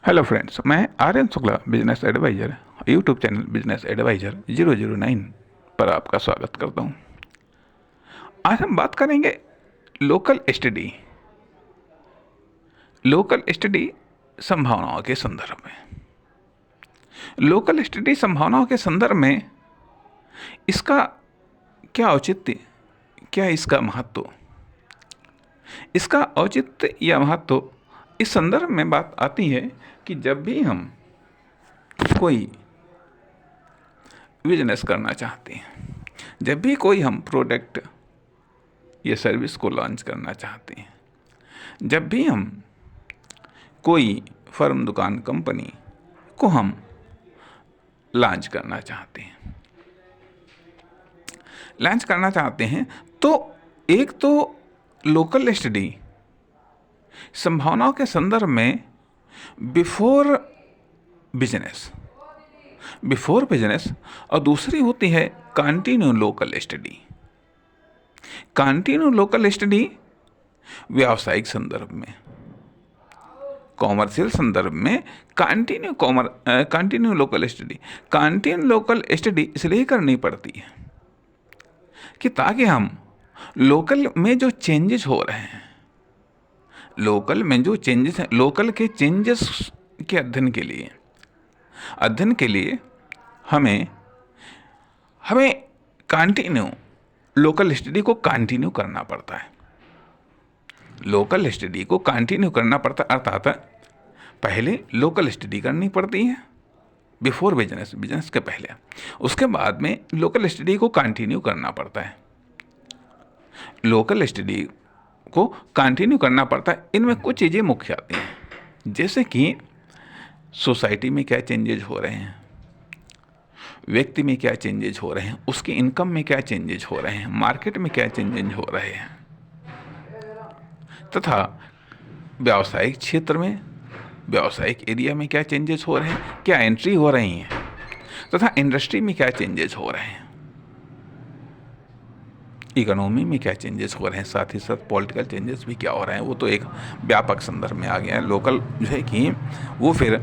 Hello friends, मैं Aryan Shukla business adviser YouTube channel business adviser 009 पर आपका स्वागत करता हूं। आज हम बात करेंगे लोकल स्टडी लोकल स्टडी संभावनाओं के संदर्भ में। लोकल स्टडी संभावनाओं के संदर्भ में इसका क्या औचित्य, क्या इसका महत्व, इसका औचित्य या महत्व इस संदर्भ में बात आती है कि जब भी हम कोई बिजनेस करना चाहते हैं, जब भी कोई हम प्रोडक्ट या सर्विस को लॉन्च करना चाहते हैं, जब भी हम कोई फर्म, दुकान, कंपनी को हम लॉन्च करना चाहते हैं तो एक तो लोकल स्टडी संभावनाओं के संदर्भ में बिफोर बिजनेस और दूसरी होती है continue local study. Continue local study व्यावसायिक संदर्भ में, कॉमर्शियल संदर्भ में कंटिन्यू लोकल स्टडी इसलिए करनी पड़ती है कि ताकि हम लोकल में जो चेंजेस हो रहे हैं, लोकल के चेंजेस के अध्ययन के लिए हमें कंटिन्यू लोकल स्टडी को कंटिन्यू करना पड़ता है। लोकल स्टडी को कंटिन्यू करना पड़ता है, अर्थात पहले लोकल स्टडी करनी पड़ती है बिफोर बिजनेस के पहले, उसके बाद में लोकल स्टडी को कंटिन्यू करना पड़ता है। लोकल स्टडी को कंटिन्यू करना पड़ता है। इनमें कुछ चीज़ें मुख्य आती हैं, जैसे कि सोसाइटी में क्या चेंजेज हो रहे हैं, व्यक्ति में क्या चेंजेज हो रहे हैं, उसकी इनकम में क्या चेंजेज हो रहे हैं, मार्केट में क्या चेंजेज हो रहे हैं, तथा व्यावसायिक क्षेत्र में, व्यावसायिक एरिया में क्या चेंजेस हो रहे हैं, क्या एंट्री हो रही हैं, तथा इंडस्ट्री में क्या चेंजेस हो रहे हैं, इकोनॉमी में क्या चेंजेस हो रहे हैं, साथ ही साथ पॉलिटिकल चेंजेस भी क्या हो रहे हैं। वो तो एक व्यापक संदर्भ में आ गया है। लोकल जो है कि वो फिर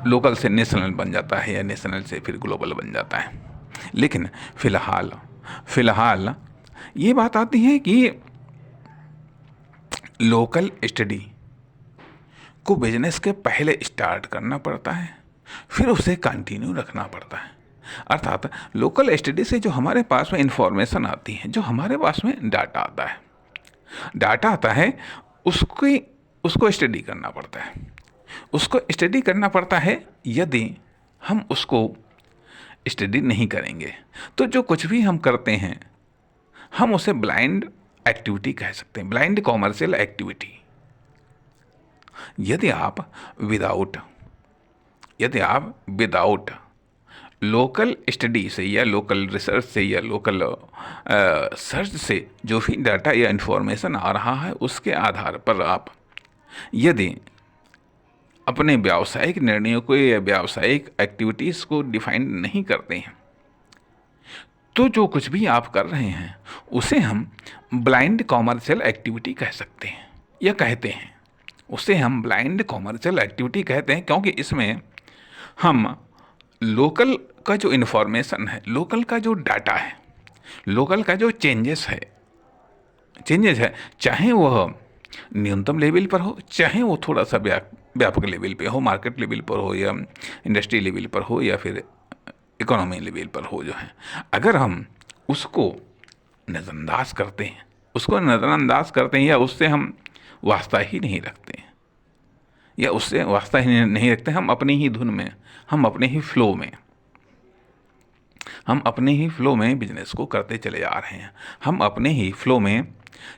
लोकल से नेशनल बन जाता है या नेशनल से फिर ग्लोबल बन जाता है। लेकिन फिलहाल ये बात आती है कि लोकल स्टडी को बिजनेस के पहले स्टार्ट करना पड़ता है, फिर उसे कंटिन्यू रखना पड़ता है। अर्थात लोकल स्टडी से जो हमारे पास में इंफॉर्मेशन आती है, जो हमारे पास में डाटा आता है, उसको स्टडी करना पड़ता है। उसको स्टडी करना पड़ता है। यदि हम उसको स्टडी नहीं करेंगे तो जो कुछ भी हम करते हैं हम उसे ब्लाइंड एक्टिविटी कह सकते हैं, ब्लाइंड कॉमर्शियल एक्टिविटी। यदि आप विदाउट लोकल स्टडी से या लोकल रिसर्च से या लोकल सर्च से जो भी डाटा या इंफॉर्मेशन आ रहा है, उसके आधार पर आप यदि अपने व्यावसायिक निर्णयों को या व्यावसायिक एक्टिविटीज़ को डिफाइन नहीं करते हैं, तो जो कुछ भी आप कर रहे हैं उसे हम ब्लाइंड कॉमर्शियल एक्टिविटी कह सकते हैं या कहते हैं। उसे हम ब्लाइंड कॉमर्शियल एक्टिविटी कहते हैं, क्योंकि इसमें हम लोकल का जो इन्फॉर्मेशन है, लोकल का जो डाटा है, लोकल का जो चेंजेस है, चाहे वह न्यूनतम लेवल पर हो, चाहे वो थोड़ा सा व्यापक लेवल पे हो, मार्केट लेवल पर हो या इंडस्ट्री लेवल पर हो या फिर इकोनॉमी लेवल पर हो, जो है अगर हम उसको नज़रअंदाज करते हैं या उससे हम वास्ता ही नहीं रखते हम अपनी ही धुन में, हम अपने ही फ्लो में बिजनेस को करते चले जा रहे हैं। हम अपने ही फ्लो में,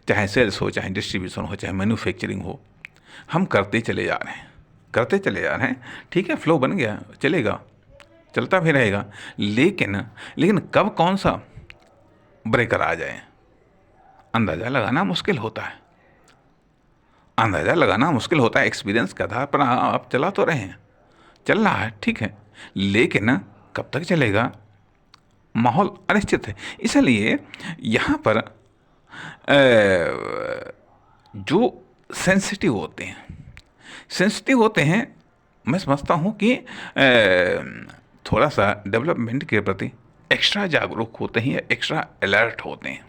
चाहे सेल्स हो, चाहे डिस्ट्रीब्यूशन हो, चाहे मैन्युफैक्चरिंग हो, हम करते चले जा रहे हैं। ठीक है, फ्लो बन गया, चलेगा, चलता भी रहेगा। लेकिन कब कौन सा ब्रेकर आ जाए अंदाज़ा लगाना मुश्किल होता है। एक्सपीरियंस के आधार पर आप चला तो रहे हैं, चल रहा है, ठीक है, लेकिन कब तक चलेगा, माहौल अनिश्चित है। इसलिए यहाँ पर जो सेंसिटिव होते हैं मैं समझता हूँ कि थोड़ा सा डेवलपमेंट के प्रति एक्स्ट्रा जागरूक होते हैं या एक्स्ट्रा अलर्ट होते हैं।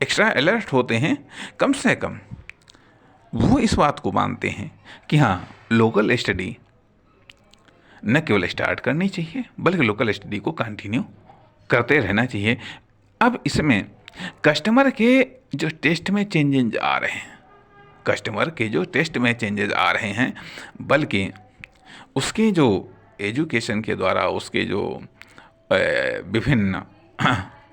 एक्स्ट्रा अलर्ट होते हैं, कम से कम वो इस बात को मानते हैं कि हाँ, लोकल स्टडी न केवल स्टार्ट करनी चाहिए बल्कि लोकल स्टडी को कंटिन्यू करते रहना चाहिए। अब इसमें कस्टमर के जो टेस्ट में चेंजेस आ रहे हैं, कस्टमर के जो टेस्ट में चेंजेस आ रहे हैं, बल्कि उसके जो एजुकेशन के द्वारा, उसके जो विभिन्न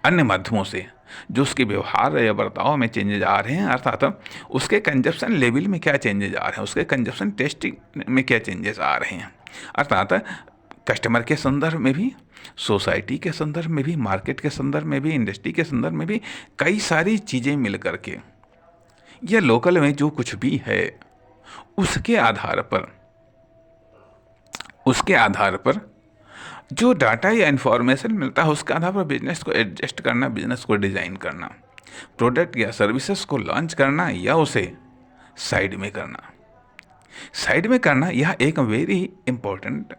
अन्य माध्यमों से जो उसके व्यवहार या बर्ताव में चेंजेज आ रहे हैं, अर्थात उसके कंजप्शन लेवल में क्या चेंजेज आ रहे हैं, उसके कंजप्शन टेस्टिंग में क्या चेंजेस आ रहे हैं, अर्थात कस्टमर के संदर्भ में भी, सोसाइटी के संदर्भ में भी, मार्केट के संदर्भ में भी, इंडस्ट्री के संदर्भ में भी, कई सारी चीज़ें मिल करके या लोकल में जो कुछ भी है उसके आधार पर जो डाटा या इन्फॉर्मेशन मिलता है उसके आधार पर बिजनेस को एडजस्ट करना, बिजनेस को डिज़ाइन करना, प्रोडक्ट या सर्विसेज को लॉन्च करना या उसे साइड में करना यह एक वेरी इंपॉर्टेंट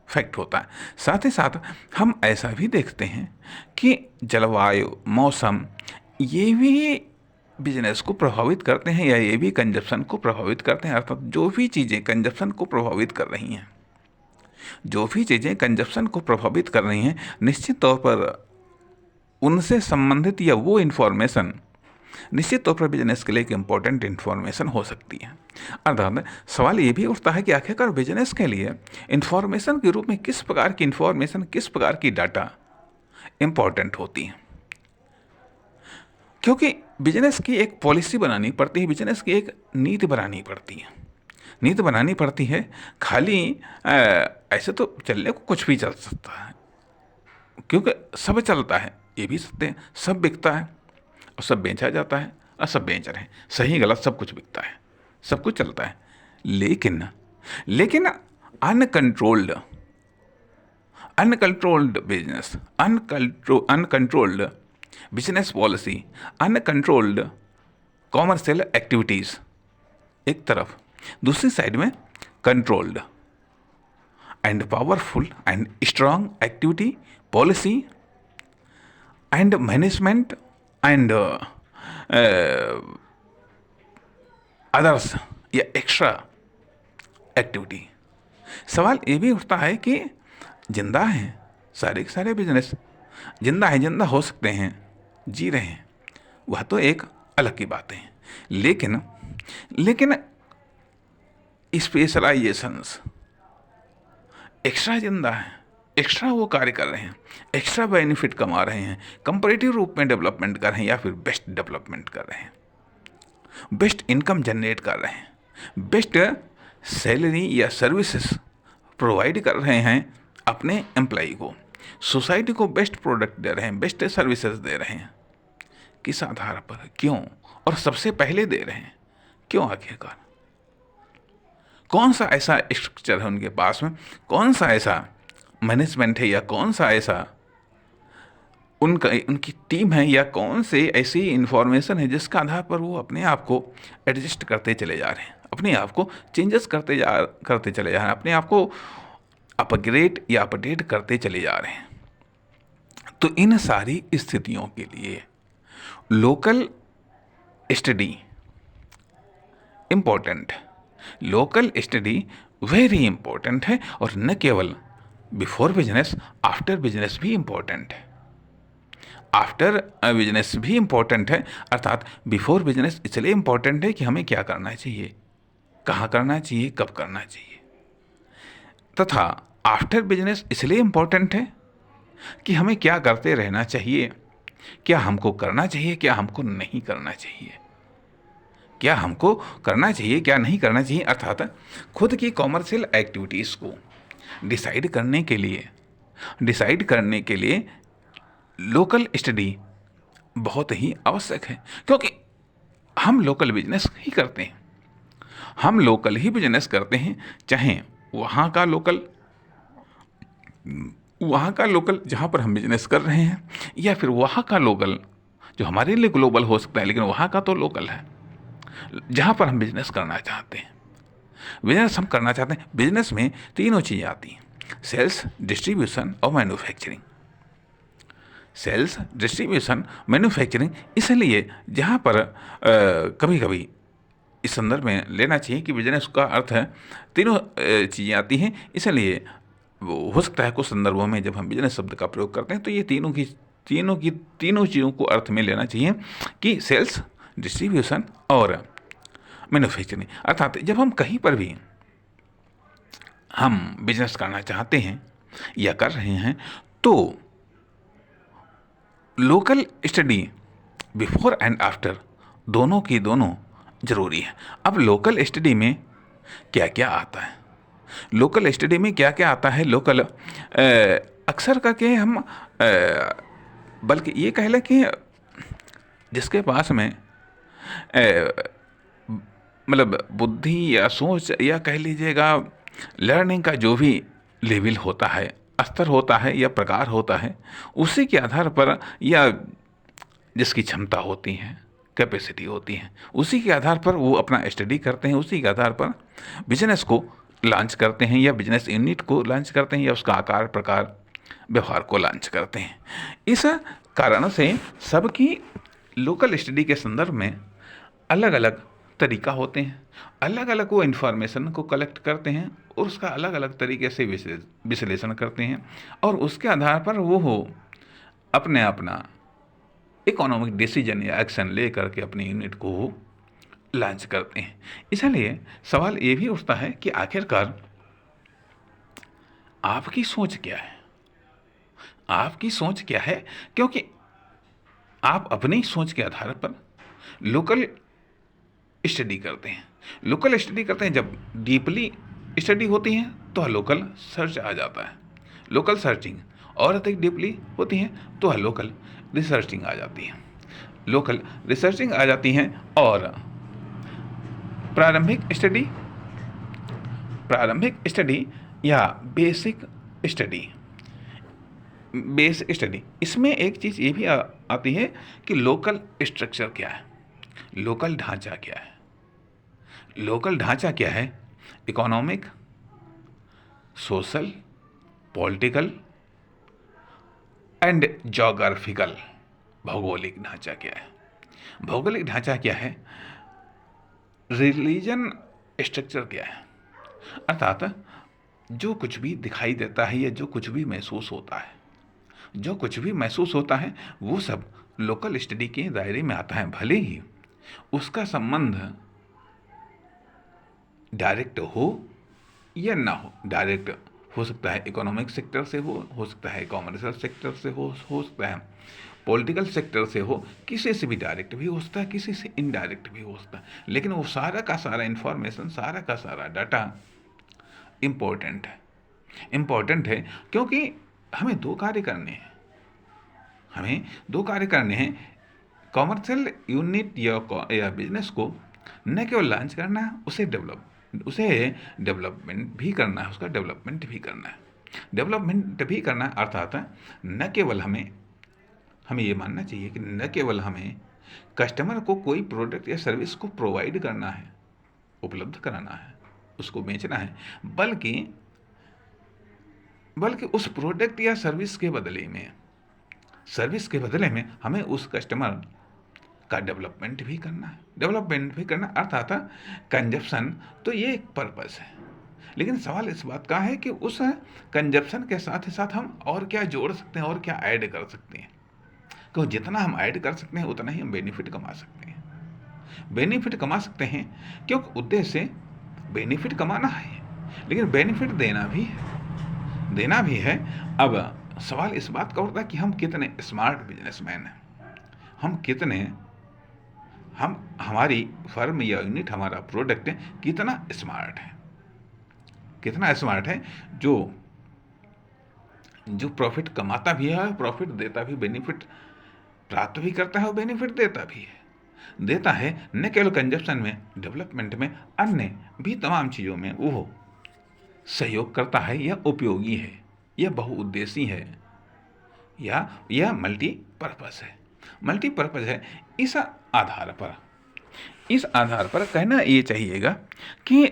फैक्ट होता है। साथ ही साथ हम ऐसा भी देखते हैं कि जलवायु, मौसम, ये भी बिजनेस को प्रभावित करते हैं या ये भी कंजप्शन को प्रभावित करते हैं। अर्थात जो भी चीज़ें कंजप्शन को प्रभावित कर रही हैं, निश्चित तौर पर उनसे संबंधित या वो इन्फॉर्मेशन निश्चित तौर पर बिजनेस के लिए एक इम्पॉर्टेंट इन्फॉर्मेशन हो सकती है। अर्थात सवाल ये भी उठता है कि आखिरकार बिजनेस के लिए इन्फॉर्मेशन के रूप में किस प्रकार की इन्फॉर्मेशन, किस प्रकार की डाटा इम्पॉर्टेंट होती है, क्योंकि बिजनेस की एक पॉलिसी बनानी पड़ती है, बिजनेस की एक नीति बनानी पड़ती है। खाली ऐसे तो चलने को कुछ भी चल सकता है, क्योंकि सब चलता है, ये भी सत्य है, सब बिकता है और सब बेचा जाता है और सब बेच रहे हैं, सही गलत सब कुछ बिकता है, सब कुछ चलता है। लेकिन uncontrolled business policy, uncontrolled commercial activities एक तरफ, दूसरी साइड में controlled and powerful and strong activity, policy and management and others या एक्स्ट्रा एक्टिविटी। सवाल ये भी उठता है कि जिंदा हैं सारे के सारे बिजनेस, जिंदा हो सकते हैं, जी रहे हैं, वह तो एक अलग की बात है। लेकिन स्पेशलाइजेशंस एक्स्ट्रा जिंदा है, एक्स्ट्रा वो कार्य कर रहे हैं, एक्स्ट्रा बेनिफिट कमा रहे हैं, कंपैरेटिव रूप में डेवलपमेंट कर रहे हैं या फिर बेस्ट डेवलपमेंट कर रहे हैं, बेस्ट इनकम जनरेट कर रहे हैं, बेस्ट सैलरी या सर्विसेज प्रोवाइड कर रहे हैं अपने एम्प्लॉई को, सोसाइटी को बेस्ट प्रोडक्ट दे रहे हैं, बेस्ट सर्विसेज दे रहे हैं। किस आधार पर, क्यों और सबसे पहले दे रहे हैं, क्यों? आखिरकार कौन सा ऐसा स्ट्रक्चर है उनके पास में, कौन सा ऐसा मैनेजमेंट है या कौन सा ऐसा उनकी टीम है या कौन से ऐसी इंफॉर्मेशन है जिसका आधार पर वो अपने आप को एडजस्ट करते चले जा रहे हैं, अपने आप को चेंजेस करते चले जा रहे हैं, अपने आप को अपग्रेड या अपडेट करते चले जा रहे हैं। तो इन सारी स्थितियों के लिए local study important, local study very important है, और न केवल बिफोर बिजनेस, आफ्टर बिजनेस भी इम्पोर्टेंट है। आफ्टर बिजनेस भी इम्पोर्टेंट है, अर्थात बिफोर बिजनेस इसलिए इम्पोर्टेंट है कि हमें क्या करना चाहिए, कहाँ करना चाहिए, कब करना चाहिए, तथा आफ्टर बिजनेस इसलिए इम्पोर्टेंट है कि हमें क्या करते रहना चाहिए, क्या हमको करना चाहिए, क्या हमको नहीं करना चाहिए, क्या हमको करना चाहिए, क्या नहीं करना चाहिए। अर्थात खुद की कॉमर्शियल एक्टिविटीज़ को डिसाइड करने के लिए लोकल स्टडी बहुत ही आवश्यक है, क्योंकि हम लोकल बिजनेस ही करते हैं, हम लोकल ही बिजनेस करते हैं, चाहे वहाँ का लोकल जहाँ पर हम बिजनेस कर रहे हैं, या फिर वहाँ का लोकल जो हमारे लिए ग्लोबल हो सकता है, लेकिन वहाँ का तो लोकल है जहाँ पर हम बिजनेस करना चाहते हैं। बिजनेस हम करना चाहते हैं, बिजनेस में तीनों चीज़ें आती हैं, सेल्स, डिस्ट्रीब्यूशन और मैन्युफैक्चरिंग। सेल्स, डिस्ट्रीब्यूशन, मैन्युफैक्चरिंग, इसलिए जहाँ पर कभी कभी इस संदर्भ में लेना चाहिए कि बिजनेस का अर्थ है तीनों चीज़ें आती हैं, इसलिए वो हो सकता है कुछ संदर्भों में जब हम बिजनेस शब्द का प्रयोग करते हैं तो ये तीनों चीज़ों को अर्थ में लेना चाहिए कि सेल्स, डिस्ट्रीब्यूशन और मैन्युफैक्चरिंग। अर्थात जब हम कहीं पर भी हम बिजनेस करना चाहते हैं या कर रहे हैं तो local study before and after दोनों की दोनों जरूरी है। अब लोकल स्टडी में क्या क्या आता है, लोकल स्टडी में क्या क्या आता है, लोकल अक्सर करके हम बल्कि ये कह लें कि जिसके पास में मतलब बुद्धि या सोच या कह लीजिएगा लर्निंग का जो भी लेवल होता है, स्तर होता है या प्रकार होता है, उसी के आधार पर या जिसकी क्षमता होती है, कैपेसिटी होती है, उसी के आधार पर वो अपना स्टडी करते हैं, उसी के आधार पर बिजनेस को लॉन्च करते हैं या बिजनेस यूनिट को लॉन्च करते हैं या उसका आकार, प्रकार, व्यवहार को लॉन्च करते हैं। इस कारण से सबकी लोकल स्टडी के संदर्भ में अलग अलग तरीका होते हैं, अलग अलग वो इन्फॉर्मेशन को कलेक्ट करते हैं और उसका अलग अलग तरीके से विश्लेषण करते हैं और उसके आधार पर वो अपना इकोनॉमिक डिसीजन या एक्शन ले करके अपनी यूनिट को लॉन्च करते हैं। इसलिए सवाल ये भी उठता है कि आखिरकार आपकी सोच क्या है, आपकी सोच क्या है, क्योंकि आप अपनी सोच के आधार पर लोकल स्टडी करते हैं। लोकल स्टडी करते हैं, जब डीपली स्टडी होती है तो लोकल सर्च आ जाता है, लोकल सर्चिंग, और अधिक डीपली होती है तो लोकल रिसर्चिंग आ जाती है, लोकल रिसर्चिंग आ जाती हैं। और प्रारंभिक स्टडी या बेसिक स्टडी, इसमें एक चीज़ ये भी आती है कि लोकल स्ट्रक्चर क्या है, लोकल ढांचा क्या है। लोकल ढांचा क्या है? Economic, social, political and geographical, भौगोलिक ढांचा क्या है। भौगोलिक ढांचा क्या है? रिलीजन स्ट्रक्चर क्या है। अर्थात जो कुछ भी दिखाई देता है या जो कुछ भी महसूस होता है, जो कुछ भी महसूस होता है वो सब लोकल स्टडी के दायरे में आता है, भले ही उसका संबंध डायरेक्ट हो या ना हो। डायरेक्ट हो सकता है इकोनॉमिक सेक्टर से हो सकता है कॉमर्शियल सेक्टर से हो सकता है पॉलिटिकल सेक्टर से हो, किसी से भी डायरेक्ट भी हो सकता है, किसी से इनडायरेक्ट भी हो सकता है, लेकिन वो सारा का सारा इंफॉर्मेशन, सारा का सारा डाटा इम्पोर्टेंट है क्योंकि हमें दो कार्य करने हैं। कॉमर्शियल यूनिट या बिजनेस को न केवल लॉन्च करना है, उसे डेवलपमेंट भी करना है, उसका डेवलपमेंट भी करना है। अर्थात न केवल हमें ये मानना चाहिए कि न केवल हमें कस्टमर को कोई प्रोडक्ट या सर्विस को प्रोवाइड करना है, उपलब्ध कराना है, उसको बेचना है, बल्कि उस प्रोडक्ट या सर्विस के बदले में हमें उस कस्टमर का डेवलपमेंट भी करना अर्थात कंजप्शन। तो ये एक पर्पस है, लेकिन सवाल इस बात का है कि उस कंजप्शन के साथ ही साथ हम और क्या जोड़ सकते हैं और क्या ऐड कर सकते हैं, क्योंकि जितना हम ऐड कर सकते हैं उतना ही हम बेनिफिट कमा सकते हैं। क्योंकि उद्देश्य बेनिफिट कमाना है, लेकिन बेनिफिट देना भी है। अब सवाल इस बात का उठता है कि हम कितने स्मार्ट बिजनेसमैन हैं, हमारी फर्म या यूनिट, हमारा प्रोडक्ट कितना स्मार्ट है जो प्रॉफिट कमाता भी है, प्रॉफिट देता भी, बेनिफिट प्राप्त भी करता है और बेनिफिट देता है न केवल कंजप्शन में, डेवलपमेंट में, अन्य भी तमाम चीज़ों में वो सहयोग करता है या उपयोगी है या बहुउद्देशीय है या मल्टीपर्पस है। इस आधार पर कहना ये चाहिएगा कि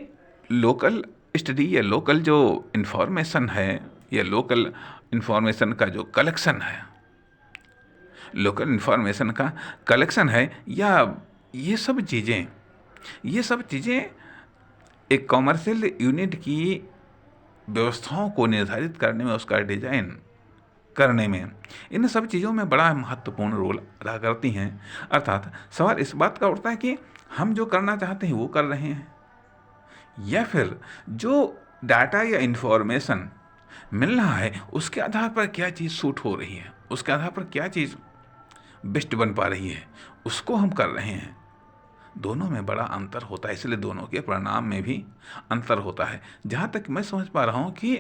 लोकल स्टडी या लोकल जो इन्फॉर्मेशन है या लोकल इन्फॉर्मेशन का जो कलेक्शन है, लोकल इन्फॉर्मेशन का कलेक्शन है, या ये सब चीज़ें एक कॉमर्शियल यूनिट की व्यवस्थाओं को निर्धारित करने में, उसका डिजाइन करने में, इन सब चीज़ों में बड़ा महत्वपूर्ण रोल अदा करती हैं। अर्थात सवाल इस बात का उठता है कि हम जो करना चाहते हैं वो कर रहे हैं, या फिर जो डाटा या इन्फॉर्मेशन मिल रहा है उसके आधार पर क्या चीज़ सूट हो रही है, उसके आधार पर क्या चीज़ बेस्ट बन पा रही है, उसको हम कर रहे हैं। दोनों में बड़ा अंतर होता है, इसलिए दोनों के परिणाम में भी अंतर होता है। जहाँ तक मैं समझ पा रहा हूँ कि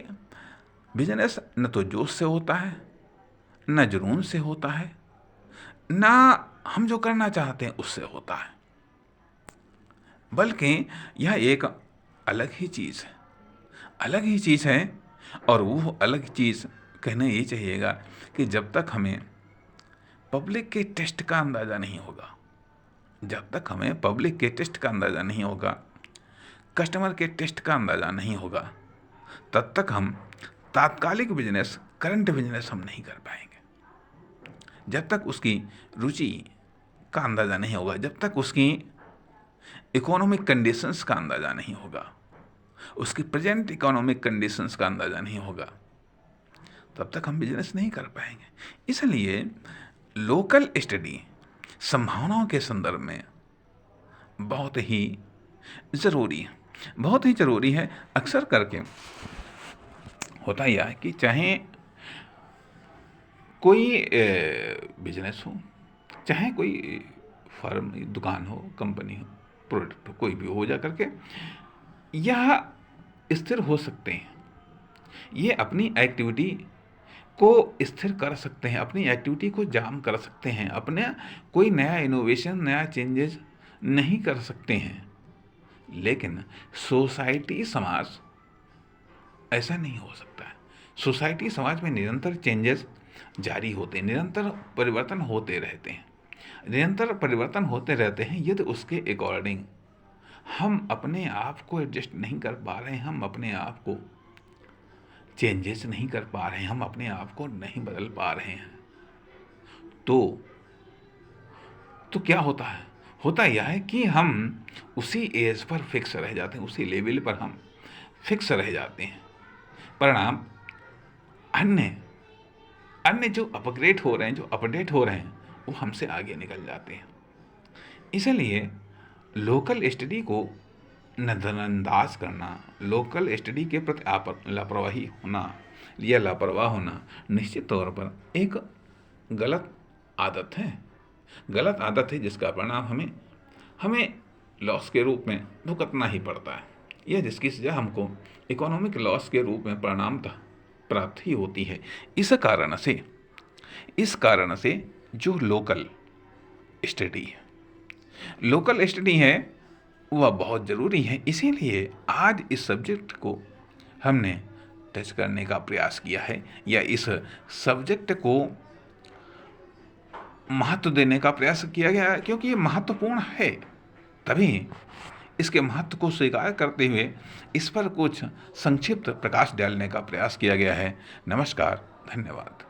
बिजनेस न तो जोश से होता है, न जुनून से होता है, ना हम जो करना चाहते हैं उससे होता है, बल्कि यह एक अलग ही चीज़ है, अलग ही चीज़ है। और वो अलग चीज़ कहना ये चाहिएगा कि जब तक हमें पब्लिक के टेस्ट का अंदाज़ा नहीं होगा, जब तक हमें पब्लिक के टेस्ट का अंदाज़ा नहीं होगा, कस्टमर के टेस्ट का अंदाज़ा नहीं होगा, तब तक हम तात्कालिक बिजनेस, करंट बिजनेस हम नहीं कर पाएंगे। जब तक उसकी रुचि का अंदाज़ा नहीं होगा, जब तक उसकी इकोनॉमिक कंडीशंस का अंदाज़ा नहीं होगा, उसकी प्रेजेंट इकोनॉमिक कंडीशंस का अंदाज़ा नहीं होगा, तब तक हम बिजनेस नहीं कर पाएंगे। इसलिए लोकल स्टडी संभावनाओं के संदर्भ में बहुत ही ज़रूरी है, बहुत ही ज़रूरी है। अक्सर करके होता यह है कि चाहे कोई बिजनेस हो, चाहे कोई फर्म, दुकान हो, कंपनी हो, प्रोडक्ट हो, कोई भी हो जा करके यह स्थिर हो सकते हैं, ये अपनी एक्टिविटी को स्थिर कर सकते हैं, अपनी एक्टिविटी को जाम कर सकते हैं, अपने कोई नया इनोवेशन, नया चेंजेस नहीं कर सकते हैं। लेकिन सोसाइटी, समाज ऐसा नहीं हो सकता है। सोसाइटी, समाज में निरंतर चेंजेस जारी होते हैं, निरंतर परिवर्तन होते रहते हैं, निरंतर परिवर्तन होते रहते हैं। यदि उसके अकॉर्डिंग हम अपने आप को एडजस्ट नहीं कर पा रहे हैं, हम अपने आप को चेंजेस नहीं कर पा रहे हैं, हम अपने आप को नहीं बदल पा रहे हैं, तो क्या होता है? होता यह है कि हम उसी एज पर फिक्स रह जाते हैं, उसी लेवल पर हम फिक्स रह जाते हैं। परिणाम अन्य जो अपग्रेड हो रहे हैं, जो अपडेट हो रहे हैं, वो हमसे आगे निकल जाते हैं। इसलिए लोकल स्टडी को नज़रअंदाज करना, लोकल स्टडी के प्रति लापरवाही होना या लापरवाह होना निश्चित तौर पर एक गलत आदत है, गलत आदत है, जिसका परिणाम हमें लॉस के रूप में भुगतना ही पड़ता है, या जिसकी सजा हमको इकोनॉमिक लॉस के रूप में परिणामतः प्राप्त ही होती है। इस कारण से जो लोकल स्टडी है वह बहुत ज़रूरी है। इसीलिए आज इस सब्जेक्ट को हमने टच करने का प्रयास किया है, या इस सब्जेक्ट को महत्व देने का प्रयास किया गया है, क्योंकि ये महत्वपूर्ण है। तभी इसके महत्व को स्वीकार करते हुए इस पर कुछ संक्षिप्त प्रकाश डालने का प्रयास किया गया है। नमस्कार, धन्यवाद।